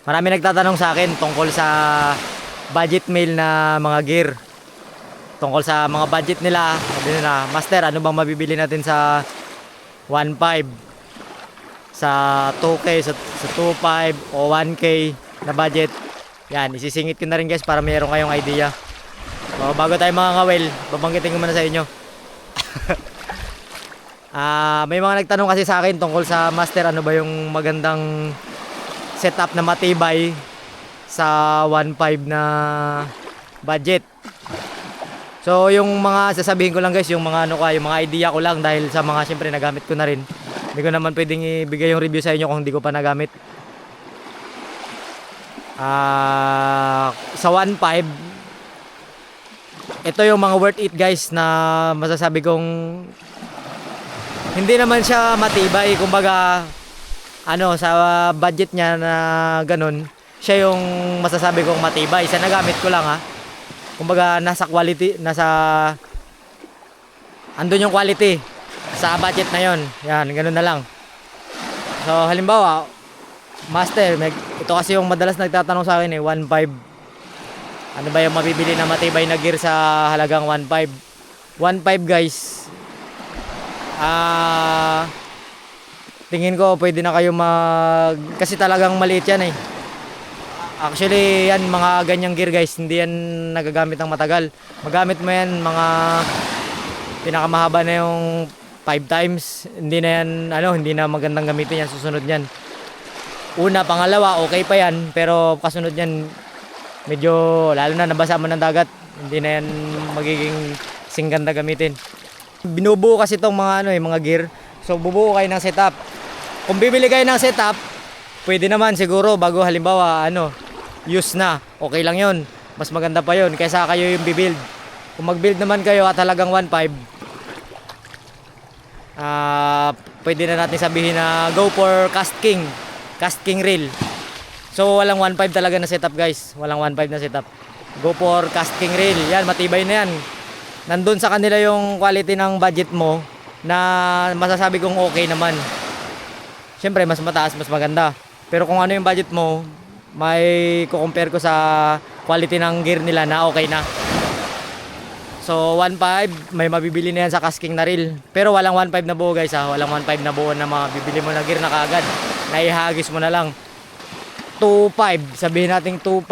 Marami nagtatanong sa akin tungkol sa budget meal na mga gear. Tungkol sa mga budget nila. Sabi nila, Master, ano bang mabibili natin sa 1.5? Sa 2K, sa 2.5 o 1K na budget? Yan, isisingit ko na rin guys para mayroon kayong idea. So, bago tayo mga kawel, babanggitin ko muna sa inyo. May mga nagtanong kasi sa akin tungkol sa Master, ano ba yung magandang setup na matibay sa 1.5 na budget. So yung mga sasabihin ko lang guys, yung mga yung mga idea ko lang dahil sa mga syempre nagamit ko na rin. Hindi ko naman pwedeng ibigay yung review sa inyo kung hindi ko pa nagamit. Sa 1.5, ito yung mga worth it guys na masasabi kong hindi naman siya matibay, kumbaga sa budget niya na ganun, siya yung masasabi kong matibay sa nagamit ko lang kumbaga nasa quality, andun yung quality sa budget na yon. Yan, ganun na lang. So halimbawa, Master, ito kasi yung madalas nagtatanong sa akin 1.5. Ano ba yung mabibili na matibay na gear sa halagang 1.5? 1.5 guys, tingin ko pwede na kayo kasi talagang maliit yan Actually yan, mga ganyang gear guys, hindi yan nagagamit ng matagal. Magamit mo yan mga pinakamahaba na yung 5 times. Hindi na yan, hindi na magandang gamitin yan susunod yan. Una, pangalawa, okay pa yan, pero kasunod yan medyo, lalo na nabasa mo ng dagat, hindi na yan magiging singganda gamitin. Binubuo kasi itong mga gear. So bubuo kayo ng setup. Kung bibili kayo ng setup, pwede naman siguro bago halimbawa use na, okay lang yon. Mas maganda pa yon kaysa kayo yung bibuild. Kung mag-build naman kayo at halagang 1.5, pwede na natin sabihin na go for casting reel. So walang 1.5 talaga na setup guys, walang 1.5 na setup. Go for casting reel, yan, matibay na yan. Nandun sa kanila yung quality ng budget mo na masasabi kong okay naman. Siyempre mas mataas, mas maganda. Pero kung ano yung budget mo, may kukompare ko sa quality ng gear nila na okay na. So 1.5, may mabibili na yan sa casting na reel. Pero walang 1.5 na buo guys walang 1.5 na buo na mabibili mo na gear na kaagad. Naihagis mo na lang. 2.5, sabihin natin 2.5.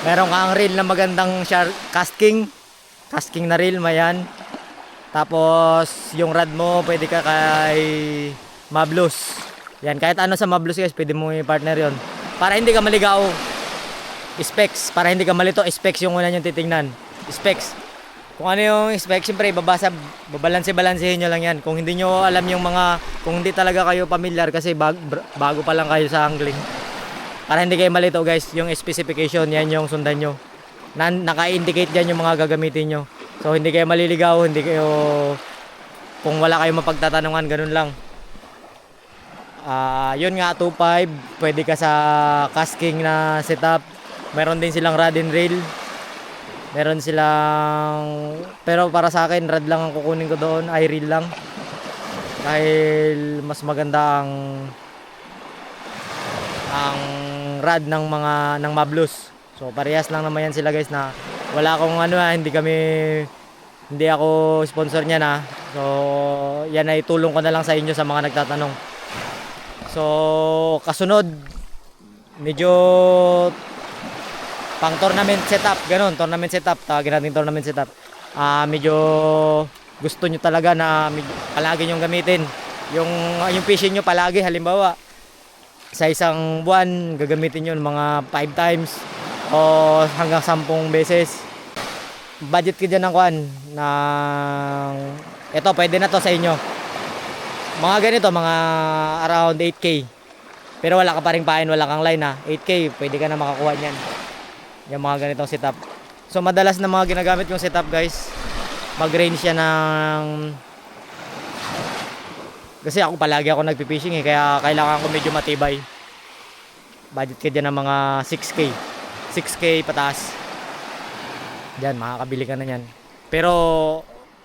Meron kang reel na magandang casting na reel, mayan. Tapos yung rad mo pwede ka kay Mablos. Yan, kahit ano sa Mablos guys, pwede mo i-partner yon. Para hindi ka maligaw, specs. Para hindi ka malito, specs yung una yung titingnan. Specs. Kung ano yung specs, siyempre babalanse-balansehin nyo lang yan. Kung hindi nyo alam yung kung hindi talaga kayo familiar kasi bago pa lang kayo sa angling. Para hindi kayo malito guys, yung specification, yan yung sundan nyo. Naka-indicate dyan yung mga gagamitin nyo. So hindi kayo maliligaw, kung wala kayong mapagtatanungan, ganun lang. Yun nga, 2.5, pwede ka sa casting na setup. Meron din silang rod and reel. Pero para sa akin, rod lang ang kukunin ko doon, ay reel lang. Dahil mas maganda ang rod ng Mablos. So parehas lang naman yan sila guys, na wala akong hindi ako sponsor niya na. So yan ay tulong ko na lang sa inyo sa mga nagtatanong. So kasunod, medyo pang tournament setup, ganun, tournament setup, tawagin natin tournament setup. Medyo gusto nyo talaga na palagi nyo gamitin. Yung fishing nyo palagi, halimbawa sa isang buwan gagamitin nyo mga 5 times o hanggang 10 beses. Budget ka dyan ito, pwede na to sa inyo. Mga ganito, mga around 8K. Pero wala ka pa ring pain, wala kang line 8K, pwede ka na makakuha niyan. Yung mga ganitong setup. So madalas na mga ginagamit kong setup guys, mag-range siya kasi ako palagi ako nagpipishing kaya kailangan ko medyo matibay. Budget ka dyan ng mga 6K pataas. Diyan, makakabili ka na yan. Pero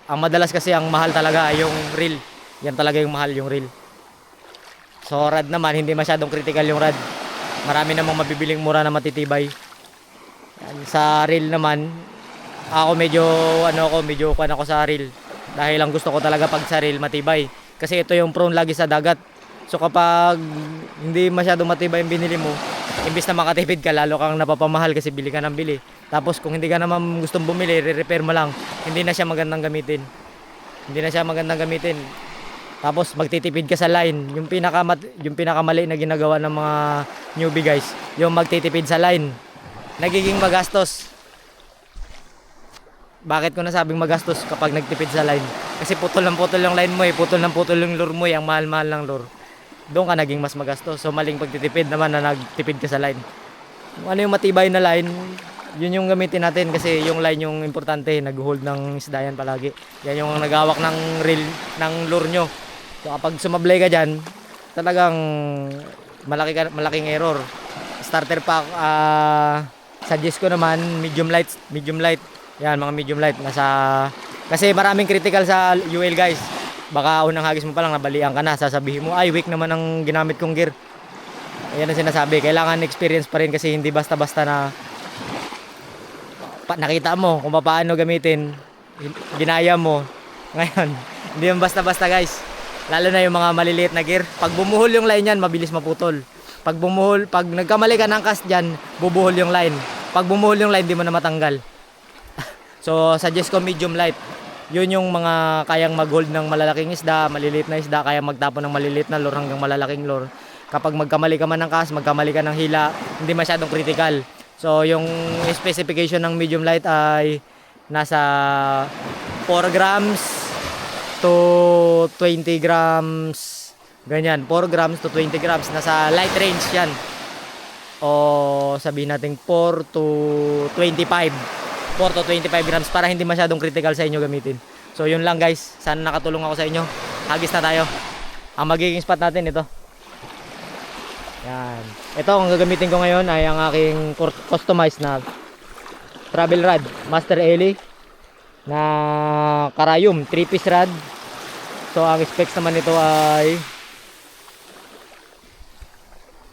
ang madalas kasi ang mahal talaga yung reel. Yan talaga yung mahal, yung reel. So rad naman, hindi masyadong critical yung rad. Marami namang mabibiling mura na matitibay. Yan, sa reel naman, ako medyo kuan ako sa reel. Dahil ang gusto ko talaga pag sa reel matibay. Kasi ito yung prone lagi sa dagat. So kapag hindi masyado matibay yung binili mo, imbis na makatipid ka, lalo kang napapamahal kasi bili ka ng bili. Tapos kung hindi ka naman gustong bumili, re-repair mo lang. Hindi na siya magandang gamitin. Tapos magtitipid ka sa line. Yung pinakamali na ginagawa ng mga newbie guys, yung magtitipid sa line. Nagiging magastos. Bakit ko nasabing magastos kapag nagtipid sa line? Kasi putol yung line mo putol yung lure mo ang mahal-mahal ng lure. Doon ka naging mas magastos. So maling pagtitipid naman na nagtipid ka sa line. Ano yung matibay na line, yun yung gamitin natin kasi yung line yung importante, nag-hold ng isda yan palagi. Yan yung naghawak ng reel ng lure nyo. So kapag sumablay ka dyan, talagang malaking error. Starter pack, suggest ko naman medium light. Yan, mga medium light kasi maraming critical sa UL guys. Baka unang hagis mo pa lang nabalian ka na, sasabihin mo ay weak naman ang ginamit kong gear. Ayan ang sinasabi, kailangan experience pa rin kasi hindi basta-basta na nakita mo kung paano gamitin, ginaya mo. Ngayon, hindi yung basta-basta guys. Lalo na yung mga maliliit na gear. Pag bumuhol yung line yan, mabilis maputol. Pag nagkamali ka ng cast dyan, bubuhol yung line. Pag bumuhol yung line, di mo na matanggal. So, suggest ko medium light. Yun yung mga kayang mag-hold ng malalaking isda, maliliit na isda, kayang magtapon ng maliliit na lure hanggang malalaking lure. Kapag magkamali ka man ng cast, magkamali ka ng hila, hindi masyadong critical. So, yung specification ng medium light ay nasa 4 grams to 20 grams. Ganyan, 4 grams to 20 grams. Nasa light range yan. O sabihin natin 4 to 25 grams para hindi masyadong critical sa inyo gamitin. So yun lang guys, sana nakatulong ako sa inyo. Hagis na tayo. Ang magiging spot natin ito. Yan. Ito ang gagamitin ko ngayon ay ang aking customized na travel rod, Master Ellie na Karayom 3-piece rod. So ang specs naman nito ay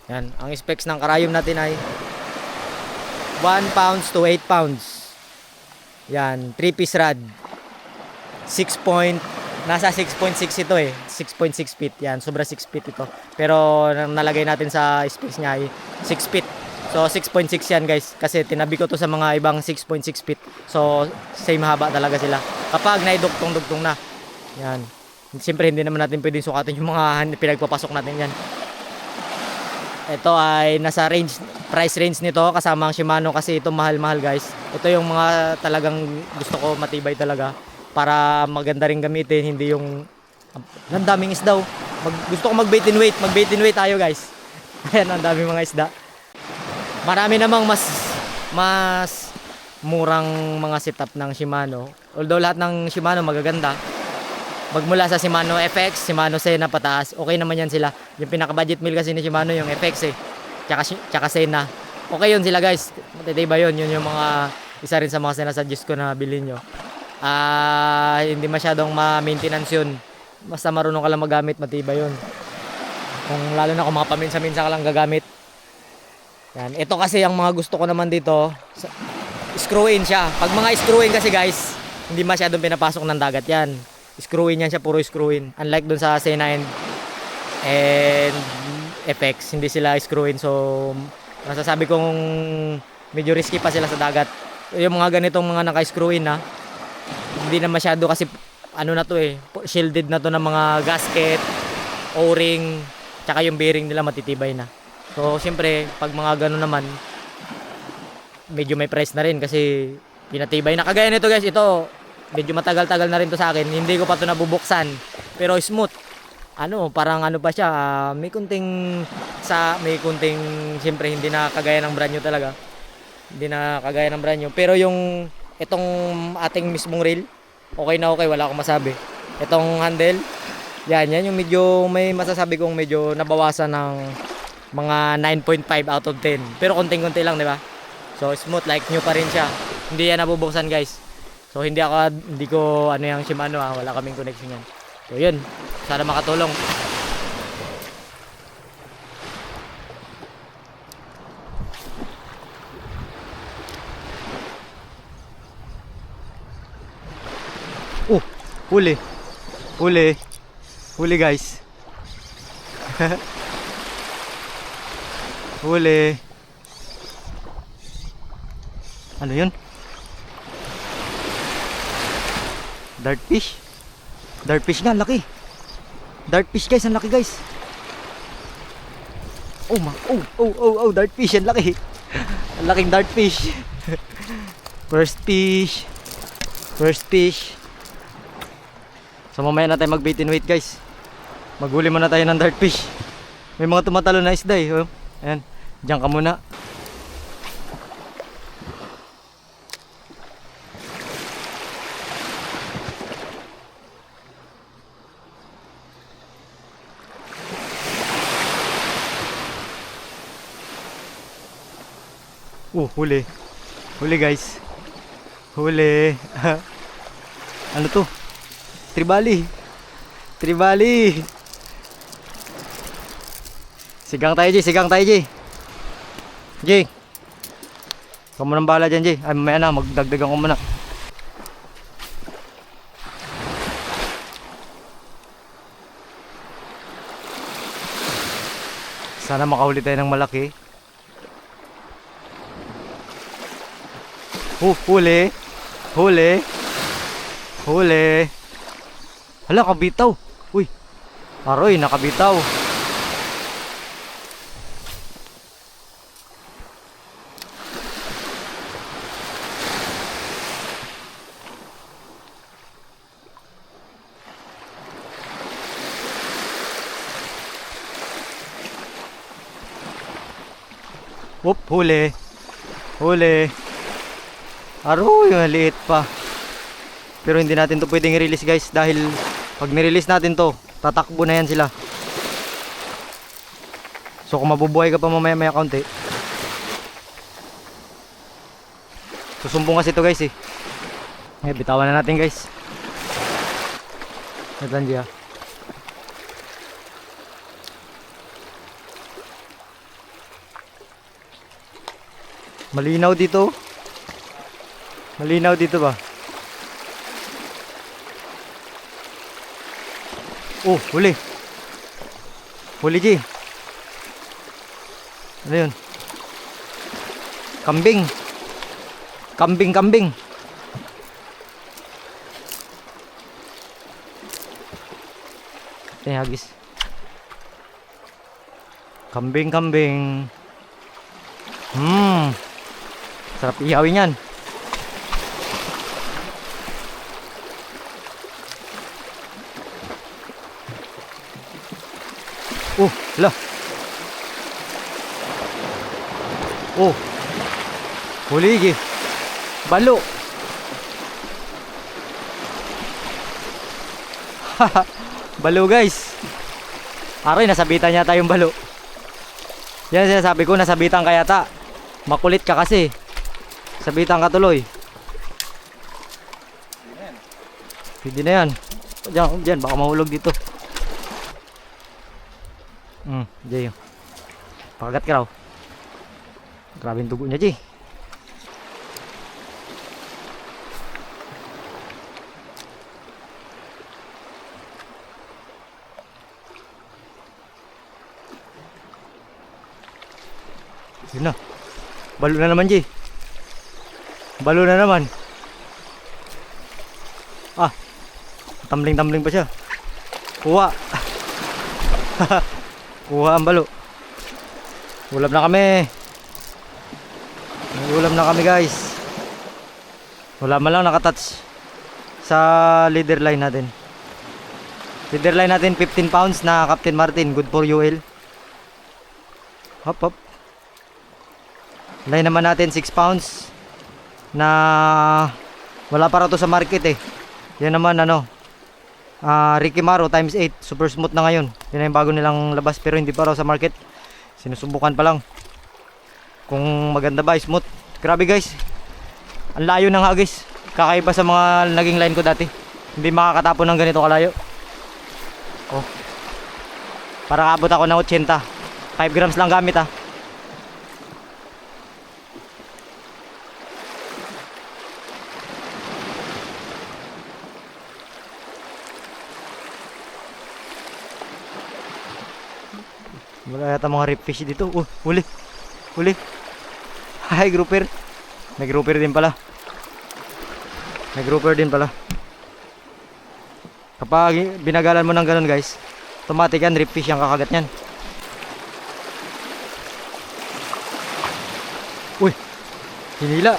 yan, ang specs ng Karayom natin ay 1 pounds to 8 pounds. Yan, 3-piece rod. Nasa 6.6 ito 6.6 feet. Yan, sobra 6 feet ito. Pero nalagay natin sa specs niya ay 6 feet. So 6.6 yan guys. Kasi tinabi ko to sa mga ibang 6.6 feet. So same haba talaga sila. Kapag naidugtong-dugtong na. Yan. Siyempre hindi naman natin pwedeng sukatin yung mga pinagpapasok natin yan. Ito ay nasa price range nito kasama ang Shimano kasi ito mahal-mahal guys. Ito yung mga talagang gusto ko matibay talaga para maganda rin gamitin, hindi yung ang daming isda. Gusto ko mag-bait and weight tayo guys. Ayan, ang daming mga isda. Marami namang mas murang mga setup ng Shimano. Although lahat ng Shimano magaganda. Magmula sa Shimano FX, Shimano Sena pataas, okay naman yan sila. Yung pinaka-budget meal kasi ni Shimano yung FX tsaka Sena. Okay yun sila guys. Matitiba yun. Yun yung mga isa rin sa mga sinasuggest ko na bilhin nyo. Hindi masyadong ma-maintenance yun. Basta marunong ka lang magamit, matibay yun. Lalo na kung mga paminsa-minsa ka lang gagamit. Yan. Ito kasi ang mga gusto ko naman dito, screw-in siya. Pag mga screw-in kasi guys, hindi masyadong pinapasok ng dagat yan. Screw-in yan siya, puro screw-in. Unlike dun sa Sena and FX, hindi sila screw-in. So, masasabi kong medyo risky pa sila sa dagat. Yung mga ganitong mga naka-screw-in hindi na masyado kasi ano na to shielded na to ng mga gasket, O-ring, tsaka yung bearing nila matitibay na. So, siyempre, pag mga gano'n naman, medyo may price na rin kasi pinatibay na. Kagaya nito guys, ito, medyo matagal-tagal na rin to sa akin. Hindi ko pa to nabubuksan. Pero smooth. Parang pa siya. May kunting, siyempre hindi na kagaya ng brand new talaga. Hindi na kagaya ng brand new. Pero itong ating mismong reel, okay na okay. Wala akong masabi. Itong handle, yan yung medyo, may masasabi kong medyo nabawasan ng mga 9.5 out of 10. Pero konting-konti lang, di ba? So, smooth like new pa rin siya. Hindi yan nabubuksan guys. So hindi ko yung Shimano wala kaming connection yan. So yun, sana makatulong. Huli. Huli. Huli guys. Huli. Ano yun? Dartfish. Dartfish nga, laki. Dartfish guys, ang laki guys. Oh, dartfish, ang laki. Ang laking dartfish. First fish. First fish. So mamaya na tayo mag bait and wait guys. Maghuli muna tayo ng dartfish. May mga tumatalo na isda eh. Oh. Ayan, diyan ka muna. Huli. Huli guys. Huli. Ano to? Tribali. Tribali. Sigang tayo, Jay. Sigang tayo, Jay. Jay. Ikaw mo nang bahala dyan, Jay. Ay, mamaya na. Magdagdagan ko muna. Sana makahuli tayo ng malaki. Huli. Huli. Huli. Hala, kabitaw. Uy. Aroy, nakabitaw. Huli. Huli. Aroy, maliit pa. Pero hindi natin to pwedeng i-release guys. Dahil pag ni-release natin to, tatakbo na yan sila. So kung mabubuhay ka pa mamaya kaunti, susumbong kasi to guys eh. Bitawan na natin guys. Ito dyan. Malinaw dito. Malinaw dito ba? Huli. Huli, G. Ano yun? Kambing. Kambing. Ito yung hagis. Kambing. Sarap ihawin yan. Hala. Huli gi. Balo. Balo guys. Aray, nasabitan yata yung balo. Yan sinasabi ko, nasabitan ka yata. Makulit ka kasi. Sabitan ka tuloy. Hindi na yan. Diyan, baka mahulog dito. Jay. Pakagat ka raw. Grabe yung dugo niya, Jay. Yun na. Balo na naman, Jay. Balo na naman. Tumbling pa siya. Kuha. Kuha ang balo. Ulam na kami. Ulam na kami guys. Wala man lang nakatouch sa leader line natin. Leader line natin 15 pounds na Captain Martin. Good for UL. Hop. Line naman natin 6 pounds na wala pa raw to sa market eh. Yan naman Ricky Maro times 8. Super smooth na ngayon. Yun na yung bago nilang labas pero hindi pa raw sa market. Sinusubukan pa lang. Kung maganda ba, smooth. Grabe guys. Ang layo ng hagis. Kakaiba sa mga naging line ko dati. Hindi makakatapon ng ganito kalayo. Para abot ako ng 80. 5 grams lang gamit ha. Wala yata mga rip fish dito. Huli. Huli. Hi, grouper. May grouper din pala. May grouper din pala. Kapag binagalan mo ng ganun guys, automatic yan, rip fish yung kakagat nyan. Uy, hinila.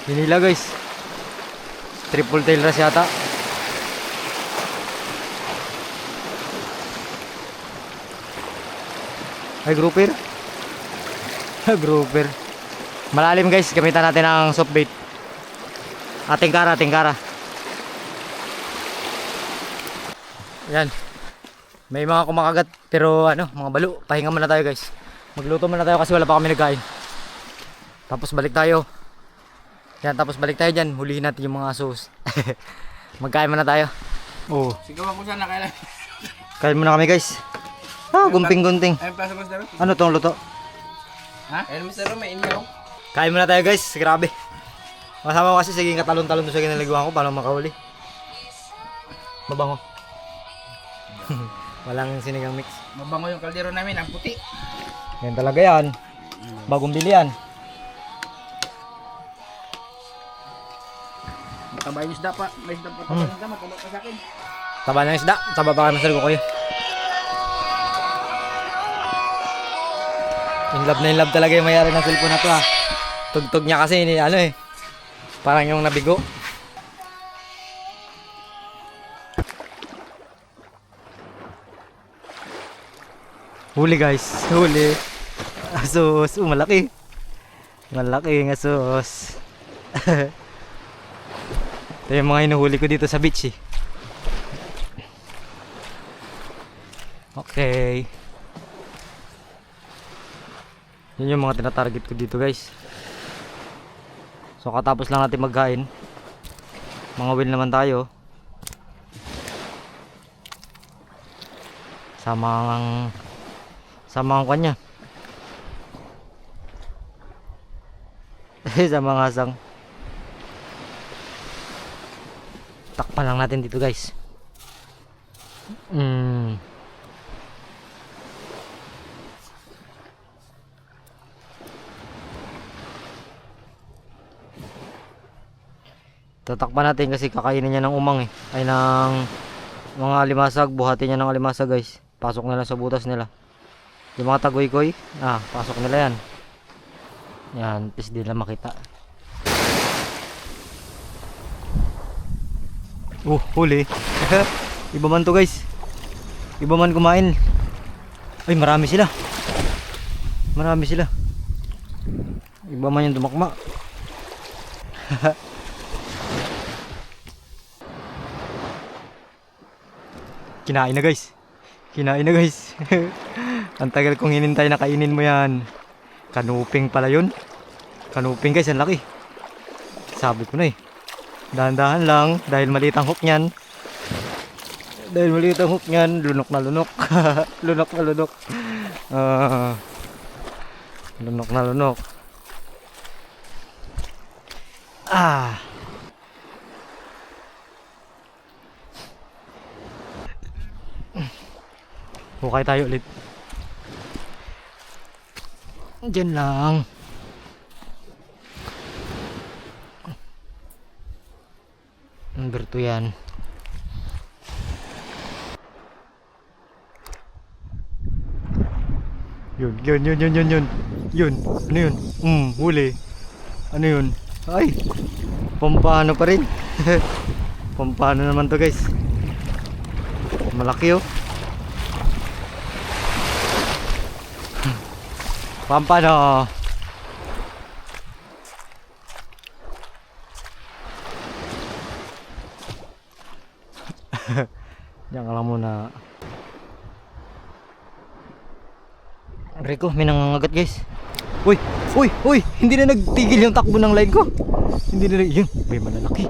Hinila guys. Triple tail ras yata. Ay, grouper. Grouper. Malalim guys, gamitan natin ang soft bait. Tingkara. Yan. May mga kumakagat pero mga balo. Pahinga muna tayo guys. Magluto muna tayo kasi wala pa kami nagkain. Tapos balik tayo. Yan, tapos balik tayo dyan. Hulihin natin yung mga asos. Magkain muna tayo. Oo. Sigawan ko sana kailan. Kain muna kami guys. Gunting-gunting. Ayun, pasa mo sir. Ano tong luto? Ha? Ayun, Mr. Ro, may inyaw. Kain muna tayo guys. Grabe. Masama ko kasi sige katalon-talon doon sa kinaliguan ko para makahuli. Mabango. Walang sinigang mix. Mabango yung kaldero namin, ang puti. Yan talaga yan. Bagong bili yan. Mataba yung isda pa. May isda pa. Mataba pa sa akin. Taba ng isda. Taba pa kayo masal ko kayo. In love talaga yung mayari ng cellphone na to ha. Tugtog niya kasi parang yung nabigo. Huli guys, huli. Asos, malaki. Malaki ng asos. Ito yung mga hinuhuli ko dito sa beach eh. Okay. Yun yung mga tinatarget ko dito guys. So katapos lang natin magkain. Mga wheel naman tayo. Sama ang kanya. Sama ang asang. Takpan lang natin dito guys. Tatakpan natin kasi kakainin niya ng umang ay ng mga alimasag. Buhatin niya ng alimasag guys. Pasok nila sa butas nila. Yung mga tagoy-koy, pasok nila yan. Yan, please din lang makita. Huli. Iba man to guys. Iba man kumain. Ay, marami sila. Iba man yung dumakma. Kinain na guys. Ang tagal kong hinintay na kainin mo yan. Kanuping pala yun. Kanuping guys, ang laki. Sabi ko na dahan-dahan lang dahil maliit ang hook niyan. Lunok na lunok. Lunok na lunok. Hukay tayo ulit. Diyan lang. Number 2 yan. Yun. Yun. Ano yun? Huli. Ano yun? Ay! Pampano pa rin. Pampano naman to guys. Malaki Pampano. Diyan ka lang muna. Rico, may nangangagat guys. Uy! Hindi na nagtigil yung takbo ng line ko. Yun. Uy, malalaki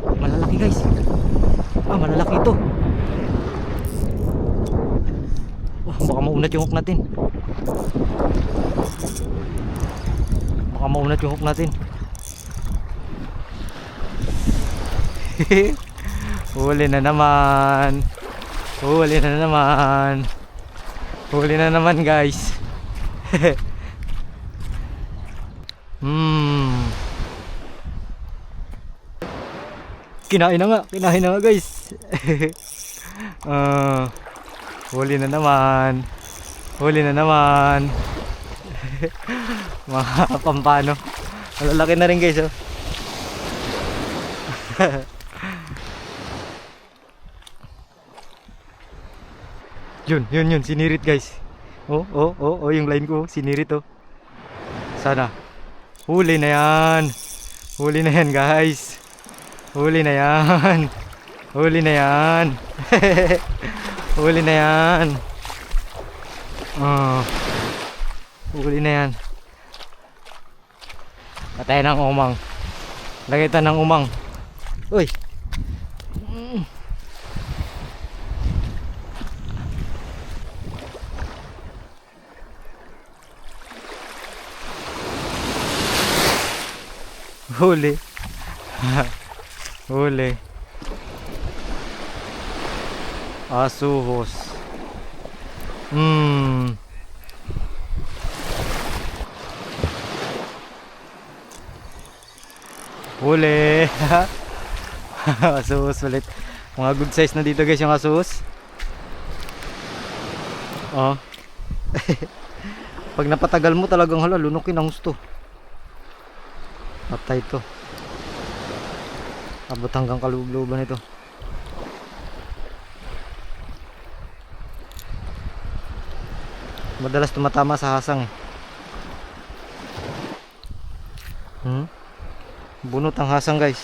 guys. Malalaki ito. Baka maunat yung hook natin. Huli na naman. Huli na naman. Huli na naman guys. Kinain na nga guys. Huli na naman. Huli na naman. Mga pampano. Malalaki na rin guys oh. Yun, sinirit guys. Oh, yung line ko, sinirit oh. Sana. Huli na yan. Huli na yan guys. Huli na yan. Huli na yan. Huli na yan. Huli na yan. Patay ng umang. Lagitan ng umang. Uy. Huli. Huli. Asuhos. Huli. Asuhos ulit. Mga good size na dito guys yung asuhos. Oh. Pag napatagal mo talagang hala, lunukin ang gusto. Patay to. Abot hanggang kalugluban ito. Madalas tumatama sa hasang eh. Bunot ang hasang guys.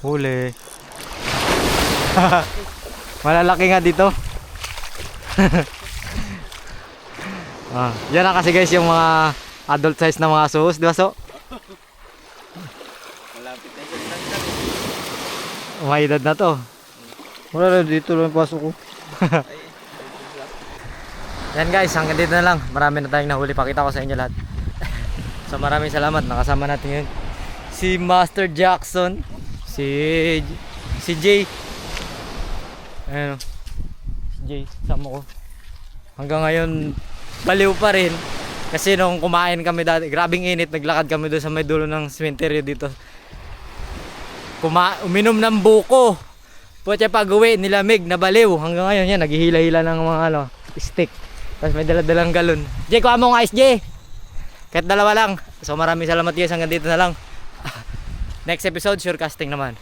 Huli. Malalaki nga dito. Yan na kasi guys yung mga adult size na mga sus, di ba so? Malapit na siya. May edad na to. Wala na dito lang pasok ko. Yan guys, hanggang dito na lang. Marami na tayong nahuli. Pakita ko sa inyo lahat. So maraming salamat. Nakasama natin yun si Master Jackson, si Jay. Ayan o. Si Jay, sama ko. Hanggang ngayon, baliw pa rin. Kasi nung kumain kami dati, grabing init, naglakad kami doon sa may dulo ng cemetery dito. Uminom ng buko. Pucha pag uwi, nilamig, nabaliw. Hanggang ngayon yan, naghihila-hila ng mga stick. Tapos may dala-dalang galon. Jay, kuha mo ng ice, Jay. Kahit dalawa lang. So maraming salamat guys, hanggang dito na lang. Next episode, sure casting naman.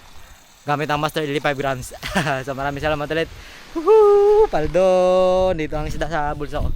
Gamit ang Master 85 grams. So maraming salamat ulit. Woohoo! Paldo! Dito ang isda sa bulsa ko.